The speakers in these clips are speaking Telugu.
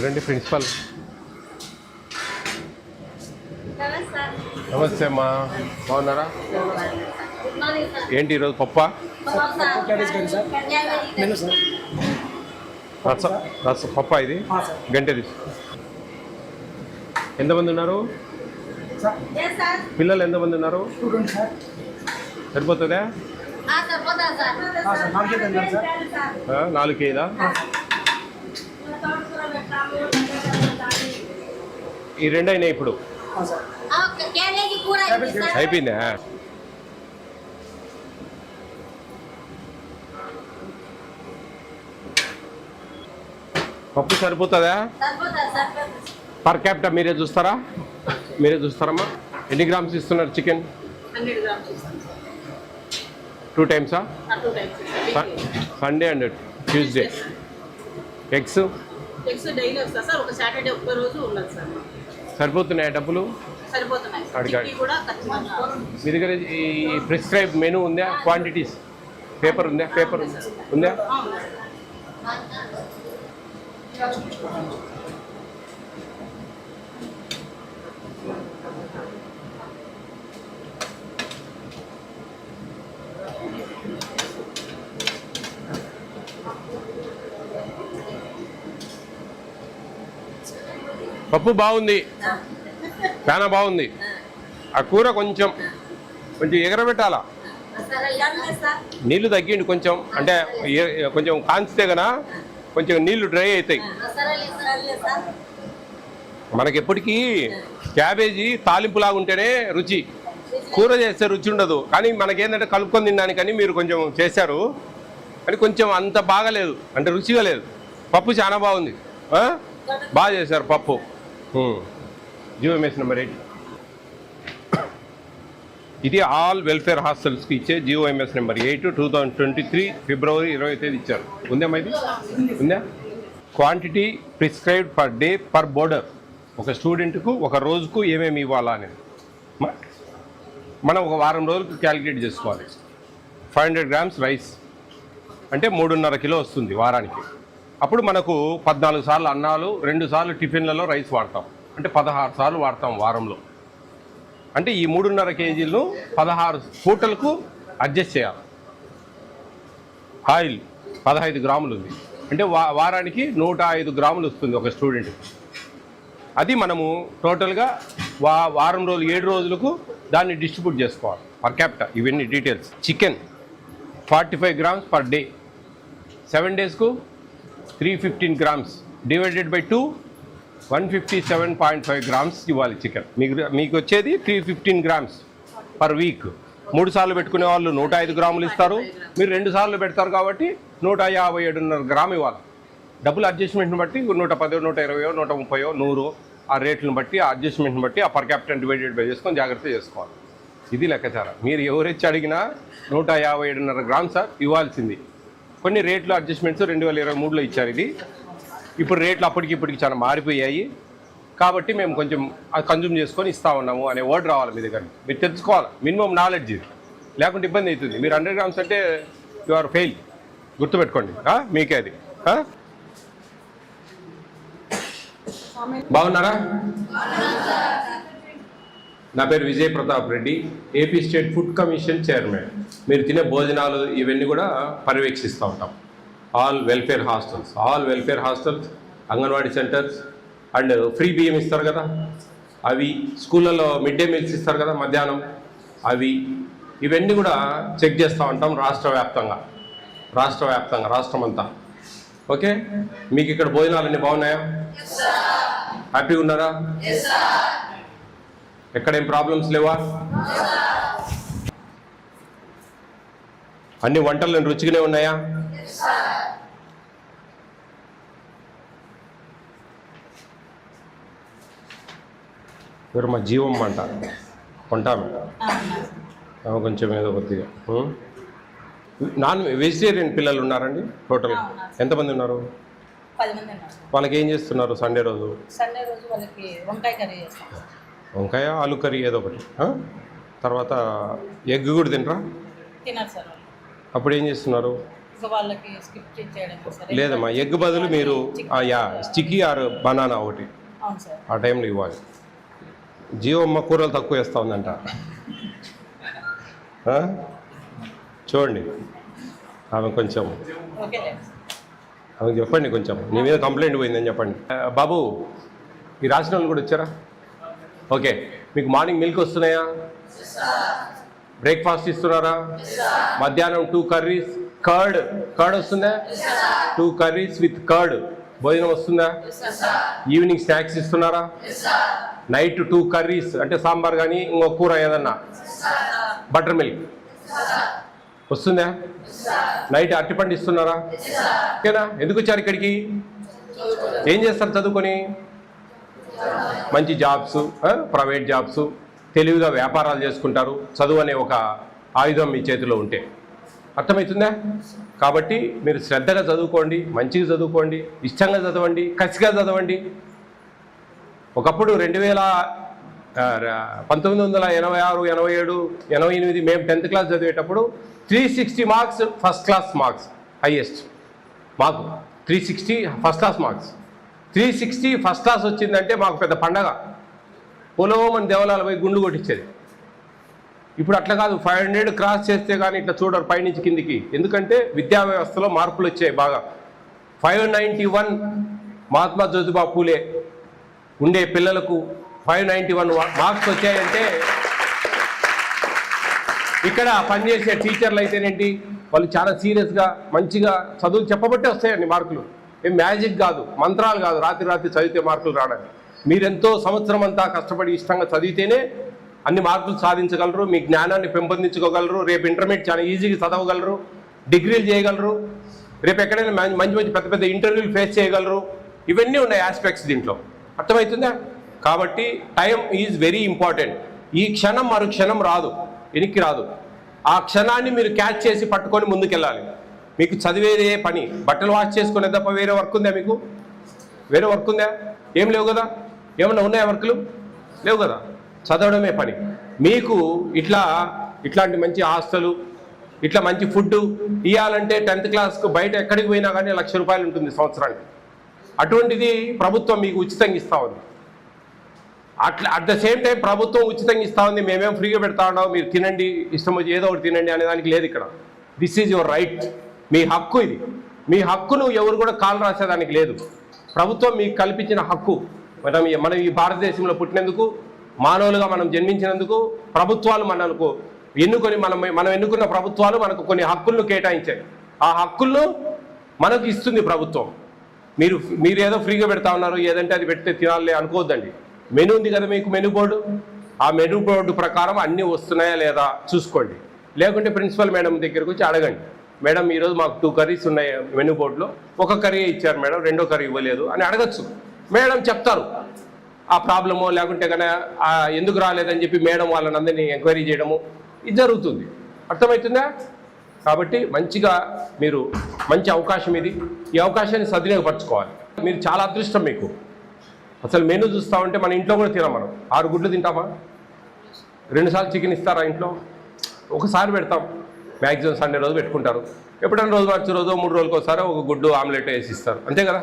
రండి ప్రిన్సిపల్. నమస్తే అమ్మా, బాగున్నారా? ఏంటి ఈరోజు పప్పా? రసం పప్పా ఇది? గంటె తీసు. ఎంతమంది ఉన్నారు పిల్లలు? ఎంతమంది ఉన్నారు? సరిపోతుందా? 4 కేజీలా? ఈ 2 అయినాయి ఇప్పుడు. అయిపోయిందా? పప్పు సరిపోతుందా? పర్ క్యాపిటా మీరే చూస్తారమ్మా? ఎన్ని గ్రామ్స్ ఇస్తున్నారు చికెన్? 2 టైమ్సా? Sunday and Tuesday. ఎగ్స్ సరిపోతున్నాయా డబ్బులు? మీ దగ్గర ఈ ప్రిస్క్రైబ్ మెనూ ఉందా? క్వాంటిటీస్ పేపర్ ఉందా? పప్పు బాగుంది, చాలా బాగుంది. ఆ కూర కొంచెం ఎగరబెట్టాలా, నీళ్లు తగ్గిండి కొంచెం. అంటే కొంచెం కాంచితే కన్నా కొంచెం నీళ్లు డ్రై అవుతాయి. మనకెప్పటికీ క్యాబేజీ తాలింపులాగా ఉంటేనే రుచి, కూర చేస్తే రుచి ఉండదు. కానీ మనకేంటంటే కలుపుకొని తినడానికని మీరు కొంచెం చేశారు, కానీ కొంచెం అంత బాగాలేదు, అంటే రుచిగా లేదు. పప్పు చాలా బాగుంది, బాగా చేశారు పప్పు. GOMS నెంబర్ 8 ఇది ఆల్ వెల్ఫేర్ హాస్టల్స్కి ఇచ్చే GOMS నెంబర్ 8 2023 ఫిబ్రవరి 20వ తేదీ ఇచ్చారు. ఉందేమ్మా ఇది? ఉందా? Quantity prescribed per day per border. ఒక స్టూడెంట్కు ఒక రోజుకు ఏమేమి ఇవ్వాలా అనేది మనం ఒక వారం రోజులకు క్యాలిక్యులేట్ చేసుకోవాలి. 500 గ్రామ్స్ రైస్ అంటే 3.5 కిలో వస్తుంది వారానికి. అప్పుడు మనకు 14 సార్లు అన్నాలు, 2 సార్లు టిఫిన్లలో రైస్ వాడతాం, అంటే 16 సార్లు వాడతాం వారంలో. అంటే ఈ 3.5 కేజీలను 16 పూటలకు అడ్జస్ట్ చేయాలి. ఆయిల్ 15 గ్రాములు ఉంది, అంటే వారానికి 105 గ్రాములు వస్తుంది ఒక స్టూడెంట్కి. అది మనము టోటల్గా వారం రోజులు 7 రోజులకు దాన్ని డిస్ట్రిబ్యూట్ చేసుకోవాలి పర్ క్యాపిటా. ఇవన్నీ details. Chicken 45 grams per day, 7 డేస్కు 315 grams divided by 2 157.5 grams ఇవ్వాలి చికెన్. మీకు వచ్చేది 315 గ్రామ్స్ పర్ వీక్. 3 సార్లు పెట్టుకునే వాళ్ళు 105 గ్రాములు ఇస్తారు. మీరు 2 సార్లు పెడతారు కాబట్టి 157.5 గ్రాము ఇవ్వాలి. డబ్బులు అడ్జస్ట్మెంట్ని బట్టి 110, 120, 130, 100 ఆ రేట్లను బట్టి, ఆ అడ్జస్ట్మెంట్ని బట్టి ఆ పర్ క్యాపిటల్ డివైడెడ్ బై చేసుకొని జాగ్రత్త చేసుకోవాలి. ఇది లెక్కచారం. మీరు ఎవరెచ్చి అడిగినా 157.5 గ్రామ్స్ ఇవ్వాల్సింది. కొన్ని రేట్లు అడ్జస్ట్మెంట్స్ 2023లో ఇచ్చారు. ఇది ఇప్పుడు రేట్లు అప్పటికిప్పటికి చాలా మారిపోయాయి కాబట్టి మేము కొంచెం అది కన్జ్యూమ్ చేసుకొని ఇస్తా ఉన్నాము అనే వర్డ్ రావాలి మీ దగ్గర. మీరు తెలుసుకోవాలి, మినిమం నాలెడ్జ్ ఇది, లేకుంటే ఇబ్బంది అవుతుంది. మీరు 100 గ్రామ్స్ అంటే యు ఆర్ ఫెయిల్, గుర్తుపెట్టుకోండి. మీకే అది. బాగున్నారా? నా పేరు Vijay Pratap Reddy, AP state food commission chairman. మీరు తినే భోజనాలు ఇవన్నీ కూడా పర్యవేక్షిస్తూ ఉంటాం. All welfare hostels, anganwadi centres and free బియ్యం ఇస్తారు కదా అవి, స్కూళ్ళలో మిడ్ డే మీల్స్ ఇస్తారు కదా మధ్యాహ్నం అవి, ఇవన్నీ కూడా చెక్ చేస్తూ ఉంటాం రాష్ట్ర వ్యాప్తంగా, రాష్ట్రం అంతా. ఓకే, మీకు ఇక్కడ భోజనాలన్నీ బాగున్నాయా? హ్యాపీగా ఉన్నారా? ఎక్కడేం ప్రాబ్లమ్స్ లేవా? అన్ని వంటలు రుచిగానే ఉన్నాయా? మా జీవం అంట కొంటాము కొంచెం ఏదో కొద్దిగా. నాన్ వెజిటేరియన్ పిల్లలు ఉన్నారండి టోటల్? ఎంతమంది ఉన్నారు? 10 మంది ఉన్నారు. వాళ్ళకి ఏం చేస్తున్నారు సండే రోజు? వాళ్ళకి వంకాయ కర్రీ చేస్తాం. వంకాయ, ఆలు కర్రీ ఏదో ఒకటి. తర్వాత ఎగ్ కూడా తినరా? తిన్నారు సార్. అప్పుడు ఏం చేస్తున్నారు? ఇంకా వాళ్ళకి స్కిప్ చేయడం సార్. లేదమ్మా, ఎగ్ బదులు మీరు స్టిక్కీ ఆర్ బనానా ఒకటి అవును సార్. ఆ టైంలో ఇవ్వాలి. జీవమ్మ కూరలు తక్కువ వేస్తూ ఉందంట. చూడండి, ఆమె కొంచెం ఓకే ఆమెకు చెప్పండి, కొంచెం నీ మీద కంప్లైంట్ పోయిందని చెప్పండి. బాబు, ఈ రాసిన వాళ్ళు కూడా వచ్చారా? ఓకే, మీకు మార్నింగ్ మిల్క్ వస్తున్నాయా? బ్రేక్ఫాస్ట్ ఇస్తున్నారా? మధ్యాహ్నం 2 కర్రీస్, కర్డ్ వస్తుందా? 2 కర్రీస్ విత్ కర్డ్ భోజనం వస్తుందా? ఈవినింగ్ స్నాక్స్ ఇస్తున్నారా? నైట్ 2 కర్రీస్ అంటే సాంబార్ కానీ ఇంకో కూర ఏదన్నా, బటర్ మిల్క్ వస్తుందా? నైట్ అరటిపండు ఇస్తున్నారా? ఓకేనా? ఎందుకు వచ్చారు ఇక్కడికి? ఏం చేస్తారు చదువుకొని? మంచి జాబ్స్, ప్రైవేట్ జాబ్స్, తెలివిగా వ్యాపారాలు చేసుకుంటారు. చదువు అనే ఒక ఆయుధం మీ చేతిలో ఉంటే. అర్థమవుతుందా? కాబట్టి మీరు శ్రద్ధగా చదువుకోండి, మంచిగా చదువుకోండి, ఇష్టంగా చదవండి, కసిగా చదవండి. ఒకప్పుడు 1986, 87, 88 మేము 10th క్లాస్ చదివేటప్పుడు 360 marks first class marks, highest మాకు 360 first class marks. 360 first class వచ్చిందంటే మాకు పెద్ద పండగ. పొలోమని దేవాలయాలు పోయి గుండు కొట్టించేది. ఇప్పుడు అట్లా కాదు, 500 క్రాస్ చేస్తే కానీ ఇట్లా చూడరు పైనుంచి కిందికి. ఎందుకంటే విద్యా వ్యవస్థలో మార్పులు వచ్చాయి బాగా. 591 మహాత్మా జ్యోతిబా పూలే ఉండే పిల్లలకు 591 మార్క్స్ వచ్చాయంటే ఇక్కడ పనిచేసే టీచర్లు అయితేనేంటి, వాళ్ళు చాలా సీరియస్గా మంచిగా చదువు చెప్పబట్టే వస్తాయండి మార్కులు. ఏం మ్యాజిక్ కాదు, మంత్రాలు కాదు, రాత్రి చదివితే మార్కులు రావడానికి. మీరెంతో సంవత్సరం అంతా కష్టపడి ఇష్టంగా చదివితేనే అన్ని మార్కులు సాధించగలరు, మీ జ్ఞానాన్ని పెంపొందించుకోగలరు. రేపు ఇంటర్మీడియట్ చాలా ఈజీగా చదవగలరు, డిగ్రీలు చేయగలరు, రేపు ఎక్కడైనా మంచి పెద్ద ఇంటర్వ్యూలు ఫేస్ చేయగలరు. ఇవన్నీ ఉన్నాయి ఆస్పెక్ట్స్ దీంట్లో. అర్థమవుతుందా? కాబట్టి టైం ఈజ్ వెరీ ఇంపార్టెంట్. ఈ క్షణం మరు క్షణం రాదు, వెనక్కి రాదు. ఆ క్షణాన్ని మీరు క్యాచ్ చేసి పట్టుకొని ముందుకెళ్ళాలి. మీకు చదివేదే పని, బట్టలు వాష్ చేసుకునే తప్ప వేరే వర్క్ ఉందా? మీకు వేరే వర్క్ ఉందా? ఏం లేవు కదా. ఏమన్నా ఉన్నాయా వర్కులు? లేవు కదా. చదవడమే పని. మీకు ఇట్లాంటి మంచి హాస్టలు, ఇట్లా మంచి ఫుడ్ ఇవ్వాలంటే 10th క్లాస్కు బయట ఎక్కడికి పోయినా కానీ 1,00,000 రూపాయలు ఉంటుంది సంవత్సరానికి. అటువంటిది ప్రభుత్వం మీకు ఉచితంగా ఇస్తూ ఉంది. అట్ ద సేమ్ టైం ప్రభుత్వం ఉచితంగా ఇస్తూ ఉంది, మేమేం ఫ్రీగా పెడతా ఉన్నాం, మీరు తినండి, ఇష్టం వచ్చి ఏదో ఒకటి తినండి అనే దానికి లేదు ఇక్కడ. దిస్ ఈజ్ యువర్ రైట్, మీ హక్కు ఇది. మీ హక్కును ఎవరు కూడా కాలు రాసేదానికి లేదు. ప్రభుత్వం మీకు కల్పించిన హక్కు. మనం ఈ భారతదేశంలో పుట్టినందుకు, మానవులుగా మనం జన్మించినందుకు ప్రభుత్వాలు మనకు ఎన్నుకొని మనం ఎన్నుకున్న ప్రభుత్వాలు మనకు కొన్ని హక్కులను కేటాయించాయి. ఆ హక్కులను మనకు ఇస్తుంది ప్రభుత్వం. మీరు ఏదో ఫ్రీగా పెడతా ఉన్నారు, ఏదంటే అది పెడితే తినాలి అనుకోవద్దండి. మెనూ ఉంది కదా మీకు, మెనూ బోర్డు. ఆ మెనూ బోర్డు ప్రకారం అన్నీ వస్తున్నాయా లేదా చూసుకోండి. లేకుంటే ప్రిన్సిపల్ మేడం దగ్గరకు వచ్చి అడగండి, మేడం ఈరోజు మాకు 2 కర్రీస్ ఉన్నాయి మెనూ బోర్డులో, 1 కర్రీ ఇచ్చారు మేడం, 2వ కర్రీ ఇవ్వలేదు అని అడగచ్చు. మేడం చెప్తారు ఆ ప్రాబ్లమో, లేకుంటే కన్నా ఎందుకు రాలేదని చెప్పి మేడం వాళ్ళని అందరినీ ఎంక్వైరీ చేయడము ఇది జరుగుతుంది. అర్థమవుతుందా? కాబట్టి మంచిగా మీరు మంచి అవకాశం ఇది, ఈ అవకాశాన్ని సద్వినియోగపరచుకోవాలి. మీరు చాలా అదృష్టం మీకు. అసలు మెనూ చూస్తూ ఉంటే మన ఇంట్లో కూడా తినాం. మనం 6 గుడ్లు తింటామా? 2 సార్లు చికెన్ ఇస్తారా ఇంట్లో? ఒకసారి పెడతాం, మ్యాక్సిమం సండే రోజు పెట్టుకుంటారు. ఎప్పుడైనా రోజు మార్చి రోజు 3 రోజులకు ఒకసారి 1 గుడ్డు ఆమ్లెట్ వేసి ఇస్తారు, అంతే కదా.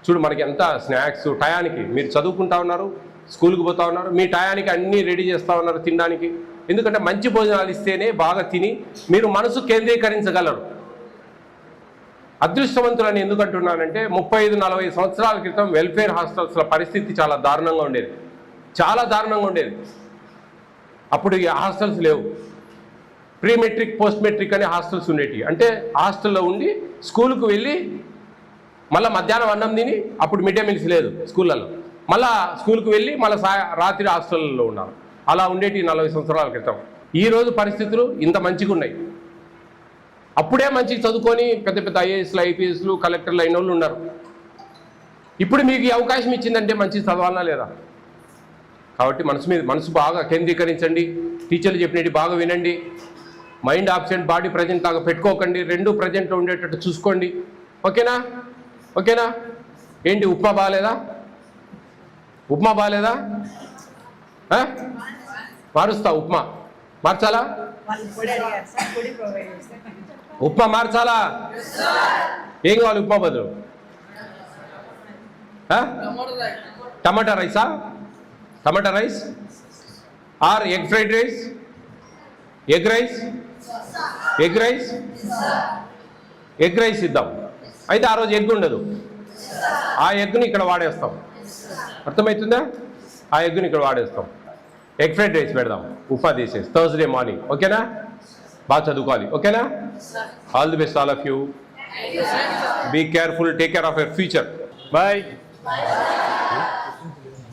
చూడు మనకి ఎంత స్నాక్స్ టయానికి. మీరు చదువుకుంటా ఉన్నారు, స్కూల్కి పోతా ఉన్నారు, మీ టయానికి అన్నీ రెడీ చేస్తూ ఉన్నారు తినడానికి. ఎందుకంటే మంచి భోజనాలు ఇస్తేనే బాగా తిని మీరు మనసు కేంద్రీకరించగలరు. అదృష్టవంతులని ఎందుకు అంటున్నానంటే 35-40 సంవత్సరాల క్రితం వెల్ఫేర్ హాస్టల్స్ల పరిస్థితి చాలా దారుణంగా ఉండేది, చాలా దారుణంగా ఉండేది. అప్పుడు ఈ హాస్టల్స్ లేవు. ప్రీ మెట్రిక్, పోస్ట్ మెట్రిక్ అనే హాస్టల్స్ ఉండేవి. అంటే హాస్టల్లో ఉండి స్కూల్కి వెళ్ళి మళ్ళీ మధ్యాహ్నం అన్నం తిని, అప్పుడు మిడ్ డే మీల్స్ లేదు స్కూళ్ళల్లో, మళ్ళీ స్కూల్కి వెళ్ళి మళ్ళీ రాత్రి హాస్టల్లో ఉన్నారు. అలా ఉండేటి 40 సంవత్సరాల క్రితం. ఈరోజు పరిస్థితులు ఇంత మంచిగా ఉన్నాయి. అప్పుడే మంచిగా చదువుకొని పెద్ద ఐఏఎస్లు, ఐపీఎస్లు, కలెక్టర్లు అయిన వాళ్ళు ఉన్నారు. ఇప్పుడు మీకు ఈ అవకాశం ఇచ్చిందంటే మంచిగా చదవాలనా లేదా? కాబట్టి మనసు బాగా కేంద్రీకరించండి. టీచర్లు చెప్పినట్టు బాగా వినండి. మైండ్ ఆబ్సెంట్, బాడీ ప్రజెంట్ లాగా పెట్టుకోకండి. 2 ప్రజెంట్లో ఉండేటట్టు చూసుకోండి. ఓకేనా? ఏంటి ఉప్మా బాగాలేదా? మారుస్తా, ఉప్మా మార్చాలా? ఉప్మా మార్చాలా? ఏం కావాలి ఉప్మా బదులు? టమాటా రైసా? Tomato rice or egg fried rice? Egg rice? Egg rice? Egg rice ఇద్దాం. అయితే ఆ రోజు ఎగ్ ఉండదు, ఆ ఎగ్ని ఇక్కడ వాడేస్తాం. అర్థమవుతుందా? ఆ ఎగ్ని ఇక్కడ వాడేస్తాం. ఎగ్ ఫ్రైడ్ రైస్ పెడదాం ఉప్మా తీసేసి థర్స్డే మార్నింగ్. ఓకేనా? బాగా చదువుకోవాలి. ఓకేనా? All the best all of you. Be careful, take care of your future. Bye.